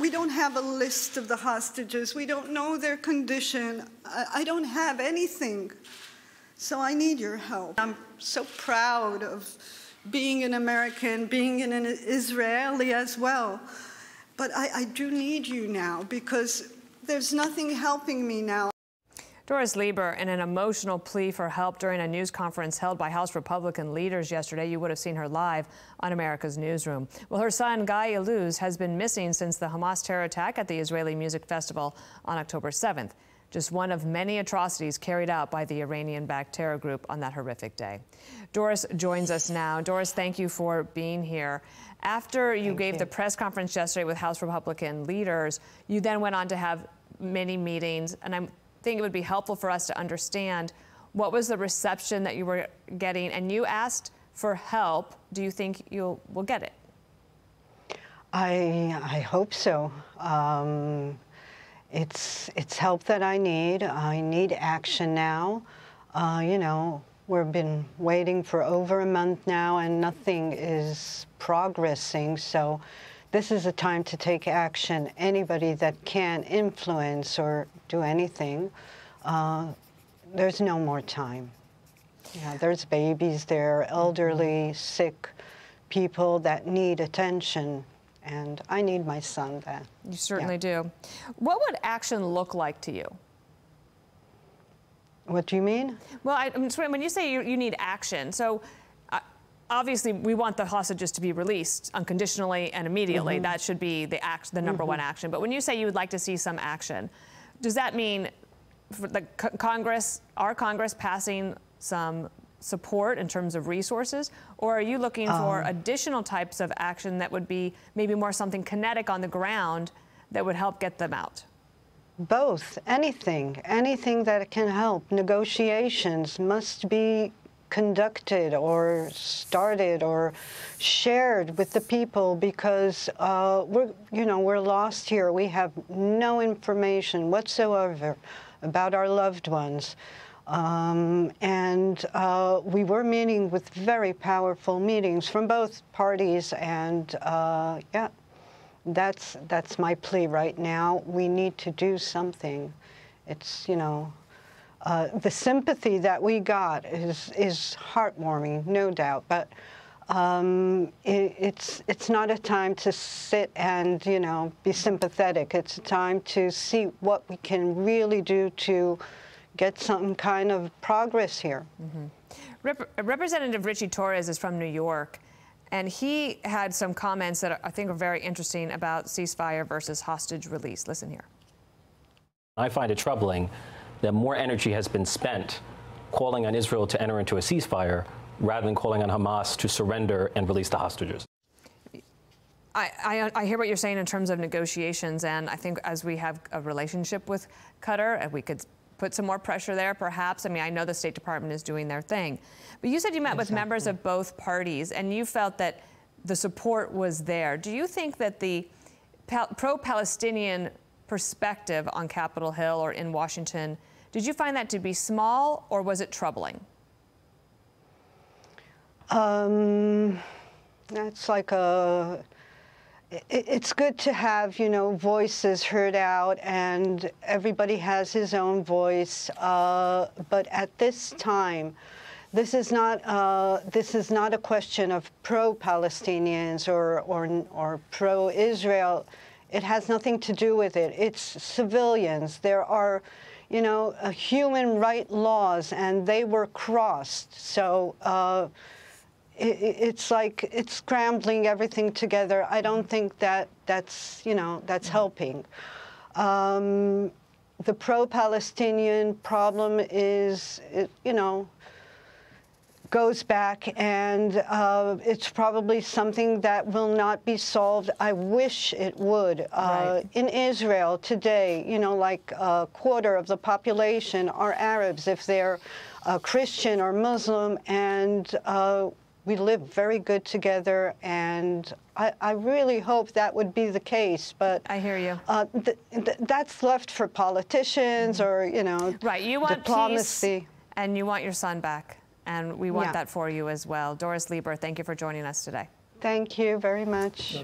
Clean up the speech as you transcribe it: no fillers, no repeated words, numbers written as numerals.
We don't have a list of the hostages. We don't know their condition. I don't have anything. So I need your help. I'm so proud of being an American, being an Israeli as well. But I do need you now, because there's nothing helping me now. Doris Liber, in an emotional plea for help during a news conference held by House Republican leaders yesterday. You would have seen her live on America's Newsroom. Well, her son, Guy Iluz, has been missing since the Hamas terror attack at the Israeli Music Festival on October 7th. Just one of many atrocities carried out by the Iranian-backed terror group on that horrific day. Doris joins us now. Doris, thank you for being here. After you gave the press conference yesterday with House Republican leaders, you then went on to have many meetings, and I think it would be helpful for us to understand what was the reception that you were getting, and you asked for help. Do you think you will get it? I hope so. It's help that I need. I need action now. You know, we've been waiting for over a month now, and nothing is progressing. So this is a time to take action. Anybody that can influence or do anything, there's no more time. Yeah, there's babies there, elderly, sick people that need attention. And I need my son then. You certainly do. What would action look like to you? What do you mean? Well, when you say you need action, so obviously we want the hostages to be released unconditionally and immediately. That should be the number one action. But when you say you would like to see some action, does that mean for the Congress, our Congress passing some support in terms of resources, or are you looking for additional types of action that would be maybe more something kinetic on the ground that would help get them out? Both. Anything that can help. Negotiations must be conducted or started or shared with the people, because we're lost here. We have no information whatsoever about our loved ones. We were meeting with very powerful meetings from both parties, and yeah, that's my plea right now. We need to do something. It's, you know, the sympathy that we got is heartwarming, no doubt, but it's not a time to sit and, you know, be sympathetic. It's a time to see what we can really do to get some kind of progress here. Representative Richie Torres is from New York, and he had some comments that I think are very interesting about ceasefire versus hostage release. Listen here. I find it troubling that more energy has been spent calling on Israel to enter into a ceasefire rather than calling on Hamas to surrender and release the hostages. I hear what you're saying in terms of negotiations, and I think as we have a relationship with Qatar, we could put some more pressure there, perhaps. I mean, I know the State Department is doing their thing. But you said you met with members of both parties, and you felt that the support was there. Do you think that the pro-Palestinian perspective on Capitol Hill or in Washington, did you find that to be small, or was it troubling? That's like a... It's good to have, you know, voices heard out, and everybody has his own voice. But at this time, this is not a question of pro-Palestinians or pro-Israel. It has nothing to do with it. It's civilians. There are, you know, human rights laws, and they were crossed. So. It's like it's scrambling everything together. I don't think that's helping. The pro-Palestinian problem is, goes back, and it's probably something that will not be solved. I wish it would. In Israel today, you know, like a quarter of the population are Arabs, if they're Christian or Muslim, and we live very good together, and I really hope that would be the case. But I hear you. That's left for politicians or, you know, you want diplomacy. Peace, and you want your son back, and we want that for you as well. Doris Liber, thank you for joining us today. Thank you very much.